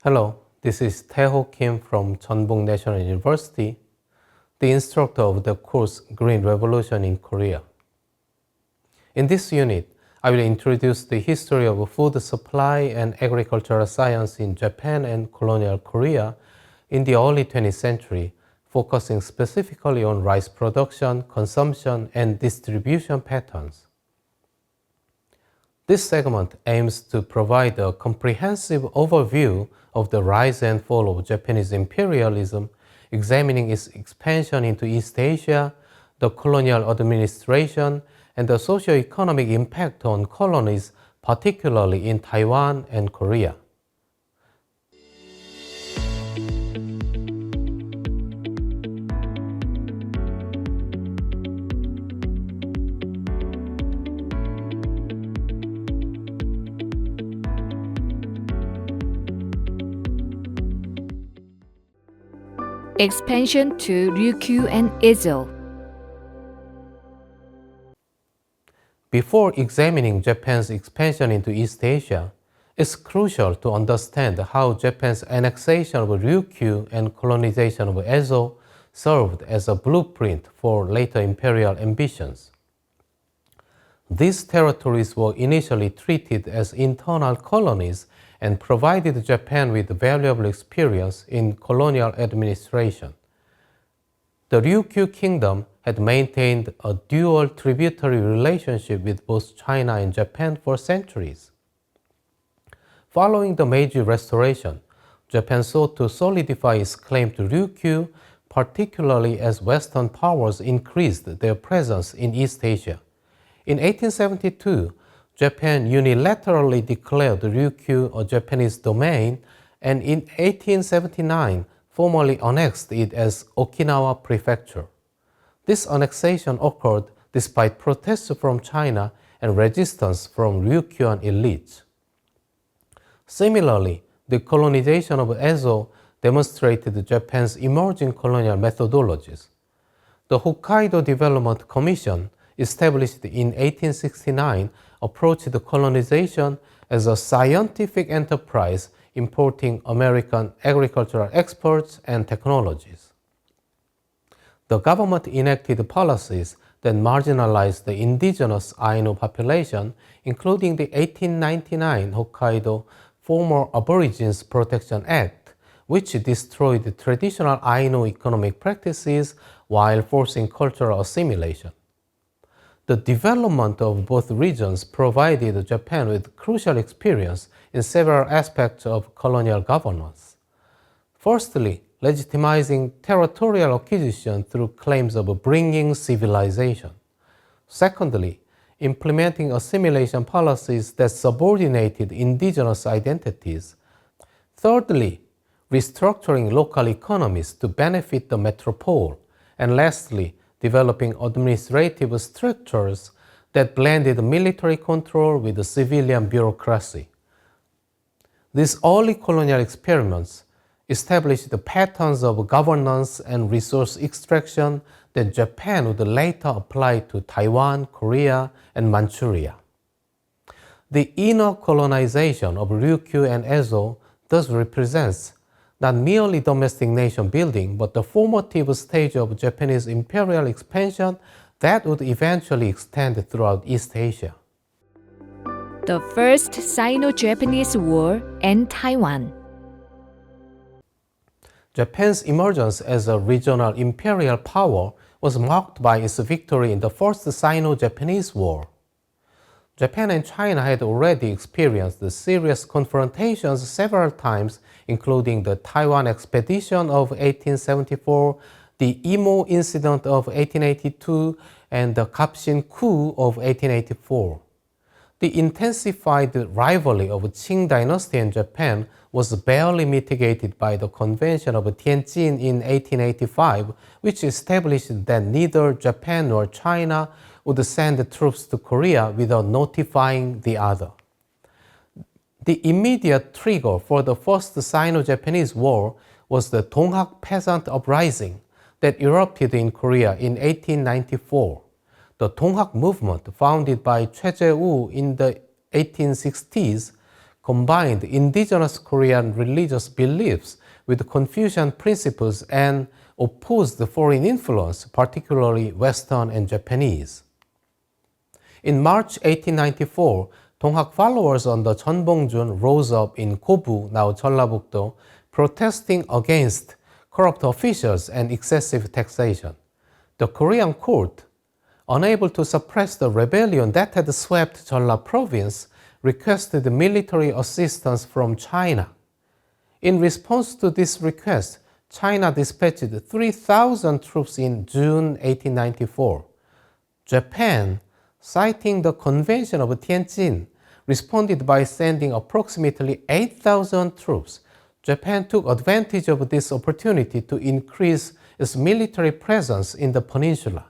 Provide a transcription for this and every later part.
Hello, this is Tae-ho Kim from Jeonbuk National University, the instructor of the course Green Revolution in Korea. In this unit, I will introduce the history of food supply and agricultural science in Japan and colonial Korea in the early 20th century, focusing specifically on rice production, consumption, and distribution patterns. This segment aims to provide a comprehensive overview of the rise and fall of Japanese imperialism, examining its expansion into East Asia, the colonial administration, and the socio-economic impact on colonies, particularly in Taiwan and Korea. Expansion to Ryukyu and Ezo. Before examining Japan's expansion into East Asia, it's crucial to understand how Japan's annexation of Ryukyu and colonization of Ezo served as a blueprint for later imperial ambitions. These territories were initially treated as internal colonies and provided Japan with valuable experience in colonial administration. The Ryukyu kingdom had maintained a dual tributary relationship with both China and Japan for centuries. Following the Meiji Restoration, Japan sought to solidify its claim to Ryukyu, particularly as Western powers increased their presence in East Asia. In 1872, Japan unilaterally declared Ryukyu a Japanese domain, and in 1879 formally annexed it as Okinawa Prefecture. This annexation occurred despite protests from China and resistance from Ryukyuan elites. Similarly, the colonization of Ezo demonstrated Japan's emerging colonial methodologies. The Hokkaido Development Commission, established in 1869, approached colonization as a scientific enterprise importing American agricultural experts and technologies. The government enacted policies that marginalized the indigenous Ainu population, including the 1899 Hokkaido Former Aborigines Protection Act, which destroyed traditional Ainu economic practices while forcing cultural assimilation. The development of both regions provided Japan with crucial experience in several aspects of colonial governance. Firstly, legitimizing territorial acquisition through claims of bringing civilization. Secondly, implementing assimilation policies that subordinated indigenous identities. Thirdly, restructuring local economies to benefit the metropole. And lastly, developing administrative structures that blended military control with the civilian bureaucracy. These early colonial experiments established the patterns of governance and resource extraction that Japan would later apply to Taiwan, Korea, and Manchuria. The inner colonization of Ryukyu and Ezo thus represents not merely domestic nation building, but the formative stage of Japanese imperial expansion that would eventually extend throughout East Asia. The First Sino-Japanese War and Taiwan. Japan's emergence as a regional imperial power was marked by its victory in the First Sino-Japanese War. Japan and China had already experienced serious confrontations several times, including the Taiwan expedition of 1874, the Imo incident of 1882, and the Kapshin coup of 1884. The intensified rivalry of Qing dynasty and Japan was barely mitigated by the Convention of Tianjin in 1885, which established that neither Japan nor China would send troops to Korea without notifying the other. The immediate trigger for the First Sino-Japanese War was the Donghak Peasant Uprising that erupted in Korea in 1894. The Donghak movement, founded by Choi Jae-woo in the 1860s, combined indigenous Korean religious beliefs with Confucian principles and opposed foreign influence, particularly Western and Japanese. In March 1894, Donghak followers under Jeonbongjun rose up in Gobu, now Jeollabuk-do, protesting against corrupt officials and excessive taxation. The Korean court, unable to suppress the rebellion that had swept Jeolla province, requested military assistance from China. In response to this request, China dispatched 3,000 troops in June 1894. Japan, citing the Convention of Tianjin, responded by sending approximately 8,000 troops. Japan took advantage of this opportunity to increase its military presence in the peninsula.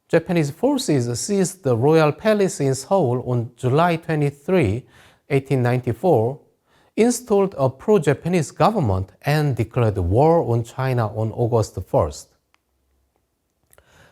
Japanese forces seized the royal palace in Seoul on July 23, 1894, installed a pro-Japanese government, and declared war on China on August 1st.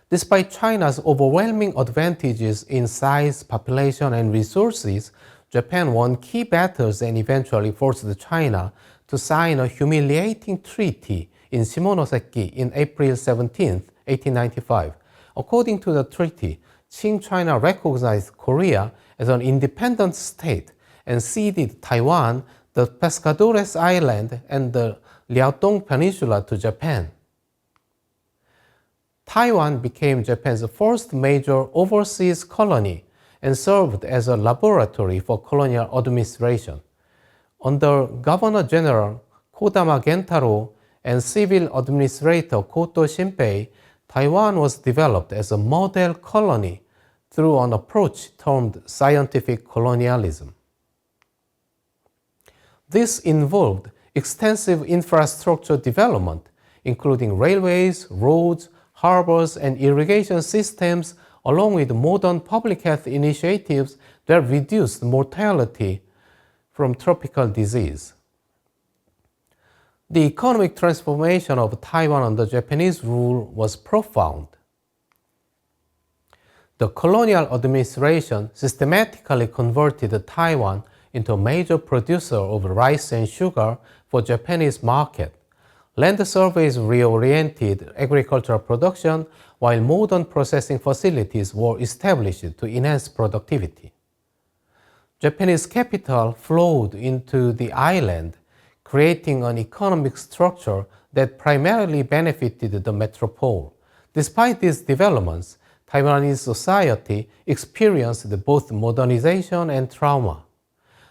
Despite China's overwhelming advantages in size, population, and resources, Japan won key battles and eventually forced China to sign a humiliating treaty in Shimonoseki in April 17, 1895. According to the treaty, Qing China recognized Korea as an independent state and ceded Taiwan, the Pescadores Island, and the Liaodong Peninsula to Japan. Taiwan became Japan's first major overseas colony and served as a laboratory for colonial administration. Under Governor General Kodama Gentaro and Civil Administrator Koto Shinpei, Taiwan was developed as a model colony through an approach termed scientific colonialism. This involved extensive infrastructure development, including railways, roads, harbors, and irrigation systems, along with modern public health initiatives that reduced mortality from tropical disease. The economic transformation of Taiwan under Japanese rule was profound. The colonial administration systematically converted Taiwan into a major producer of rice and sugar for Japanese market. Land surveys reoriented agricultural production, while modern processing facilities were established to enhance productivity. Japanese capital flowed into the island, creating an economic structure that primarily benefited the metropole. Despite these developments, Taiwanese society experienced both modernization and trauma.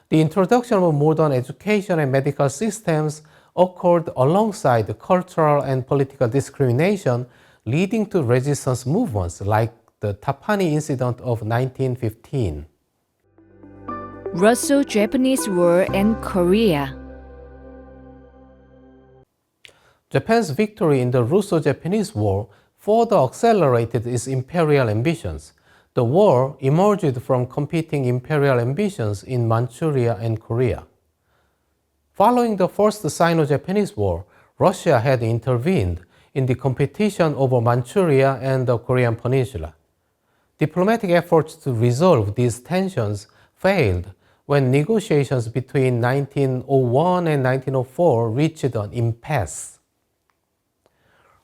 The introduction of modern education and medical systems occurred alongside cultural and political discrimination, leading to resistance movements like the Tapani Incident of 1915. Russo-Japanese War and Korea. Japan's victory in the Russo-Japanese War further accelerated its imperial ambitions. The war emerged from competing imperial ambitions in Manchuria and Korea. Following the First Sino-Japanese War, Russia had intervened in the competition over Manchuria and the Korean Peninsula. Diplomatic efforts to resolve these tensions failed when negotiations between 1901 and 1904 reached an impasse.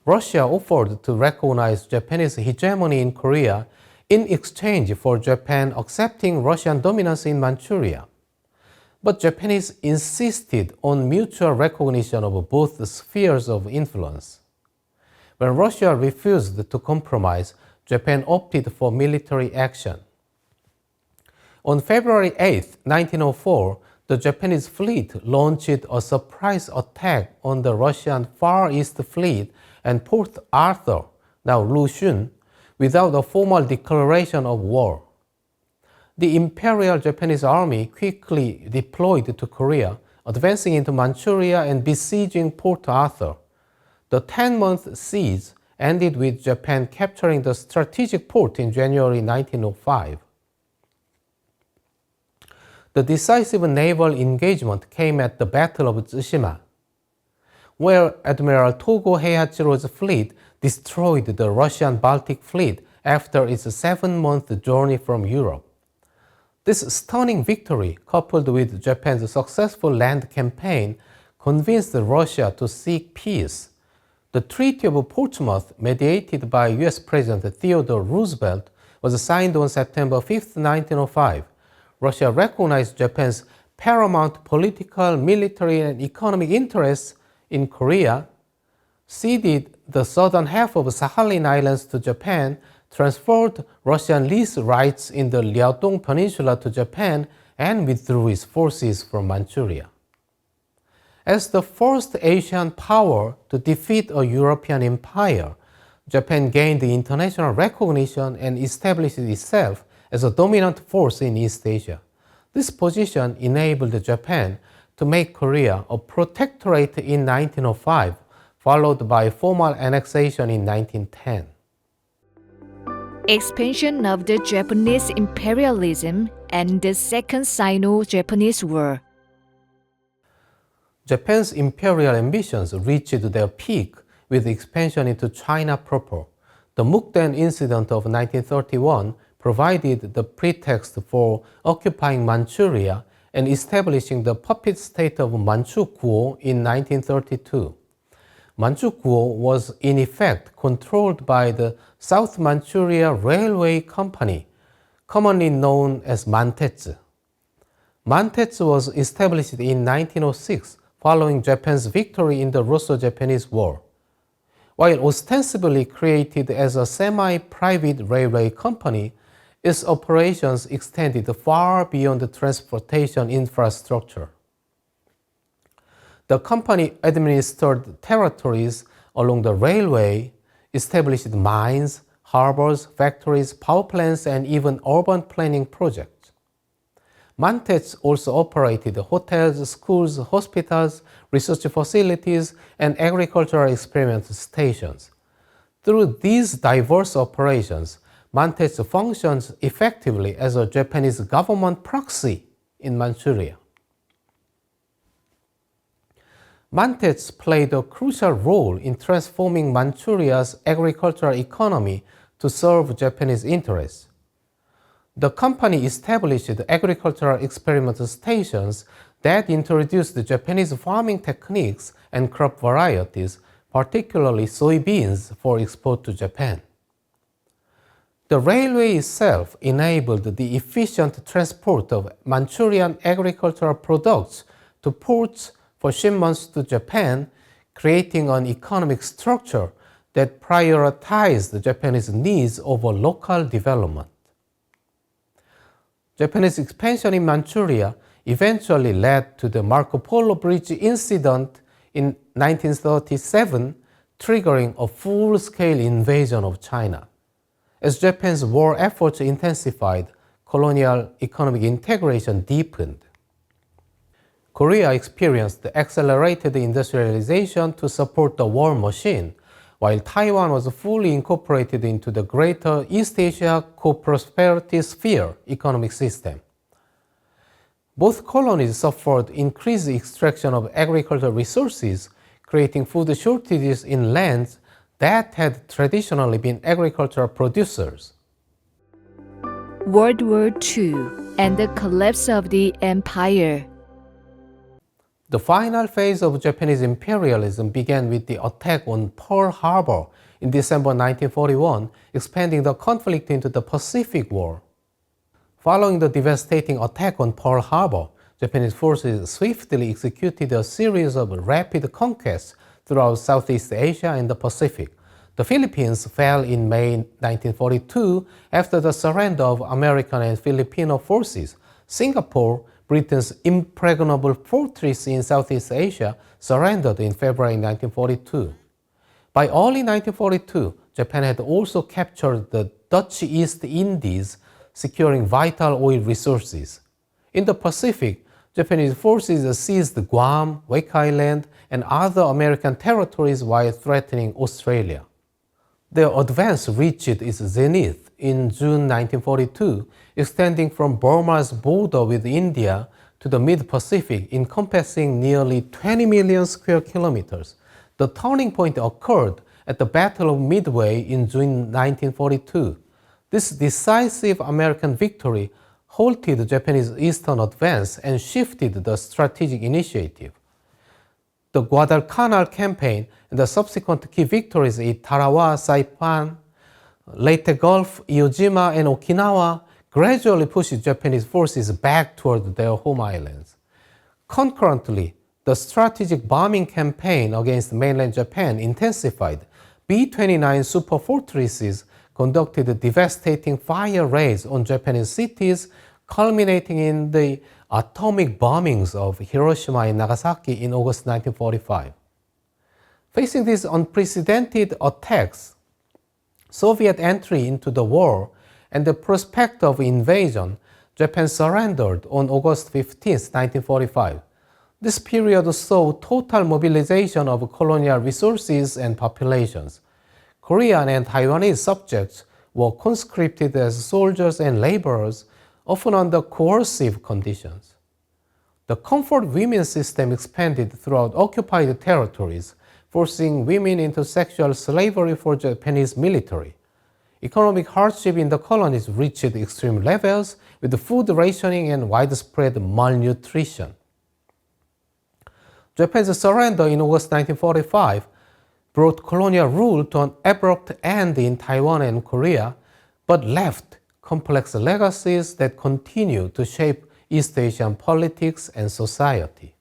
Russia offered to recognize Japanese hegemony in Korea in exchange for Japan accepting Russian dominance in Manchuria. But Japanese insisted on mutual recognition of both spheres of influence. When Russia refused to compromise, Japan opted for military action. On February 8, 1904, the Japanese fleet launched a surprise attack on the Russian Far East Fleet and Port Arthur, now Lushun, without a formal declaration of war. The Imperial Japanese Army quickly deployed to Korea, advancing into Manchuria and besieging Port Arthur. The 10-month siege ended with Japan capturing the strategic port in January 1905. The decisive naval engagement came at the Battle of Tsushima, where Admiral Togo Heihachiro's fleet destroyed the Russian Baltic Fleet after its 7-month journey from Europe. This stunning victory, coupled with Japan's successful land campaign, convinced Russia to seek peace. The Treaty of Portsmouth, mediated by US President Theodore Roosevelt, was signed on September 5, 1905. Russia recognized Japan's paramount political, military, and economic interests in Korea, ceded the southern half of Sakhalin Islands to Japan, transferred Russian lease rights in the Liaodong Peninsula to Japan, and withdrew its forces from Manchuria. As the first Asian power to defeat a European empire, Japan gained international recognition and established itself as a dominant force in East Asia. This position enabled Japan to make Korea a protectorate in 1905, followed by formal annexation in 1910. Expansion of the Japanese imperialism and the Second Sino-Japanese War. Japan's imperial ambitions reached their peak with expansion into China proper. The Mukden incident of 1931 provided the pretext for occupying Manchuria and establishing the puppet state of Manchukuo in 1932. Manchukuo was in effect controlled by the South Manchuria Railway Company, commonly known as Mantetsu. Mantetsu was established in 1906 following Japan's victory in the Russo-Japanese War. While ostensibly created as a semi-private railway company, its operations extended far beyond the transportation infrastructure. The company administered territories along the railway, established mines, harbors, factories, power plants, and even urban planning projects. Mantetsu also operated hotels, schools, hospitals, research facilities, and agricultural experiment stations. Through these diverse operations, Mantetsu functions effectively as a Japanese government proxy in Manchuria. Mantetsu played a crucial role in transforming Manchuria's agricultural economy to serve Japanese interests. The company established agricultural experiment stations that introduced Japanese farming techniques and crop varieties, particularly soybeans, for export to Japan. The railway itself enabled the efficient transport of Manchurian agricultural products to ports for shipments to Japan, creating an economic structure that prioritized Japanese needs over local development. Japanese expansion in Manchuria eventually led to the Marco Polo Bridge incident in 1937, triggering a full-scale invasion of China. As Japan's war efforts intensified, colonial economic integration deepened. Korea experienced accelerated industrialization to support the war machine, while Taiwan was fully incorporated into the greater East Asia co-prosperity sphere economic system. Both colonies suffered increased extraction of agricultural resources, creating food shortages in lands that had traditionally been agricultural producers. World War II and the collapse of the empire. The final phase of Japanese imperialism began with the attack on Pearl Harbor in December 1941, expanding the conflict into the Pacific War. Following the devastating attack on Pearl Harbor, Japanese forces swiftly executed a series of rapid conquests throughout Southeast Asia and the Pacific. The Philippines fell in May 1942 after the surrender of American and Filipino forces. Singapore, Britain's impregnable fortress in Southeast Asia, surrendered in February 1942. By early 1942, Japan had also captured the Dutch East Indies, securing vital oil resources. In the Pacific, Japanese forces seized Guam, Wake Island, and other American territories while threatening Australia. Their advance reached its zenith in June 1942, extending from Burma's border with India to the mid-Pacific, encompassing nearly 20 million square kilometers. The turning point occurred at the Battle of Midway in June 1942. This decisive American victory halted Japanese eastern advance and shifted the strategic initiative. The Guadalcanal campaign and the subsequent key victories in Tarawa, Saipan, Leyte Gulf, Iwo Jima, and Okinawa gradually pushed Japanese forces back toward their home islands. Concurrently, the strategic bombing campaign against mainland Japan intensified. B-29 super fortresses conducted devastating fire raids on Japanese cities, culminating in the atomic bombings of Hiroshima and Nagasaki in August 1945. Facing these unprecedented attacks, Soviet entry into the war, and the prospect of invasion, Japan surrendered on August 15, 1945. This period saw total mobilization of colonial resources and populations. Korean and Taiwanese subjects were conscripted as soldiers and laborers, often under coercive conditions. The comfort women system expanded throughout occupied territories, forcing women into sexual slavery for Japanese military. Economic hardship in the colonies reached extreme levels, with food rationing and widespread malnutrition. Japan's surrender in August 1945 brought colonial rule to an abrupt end in Taiwan and Korea, but left complex legacies that continue to shape East Asian politics and society.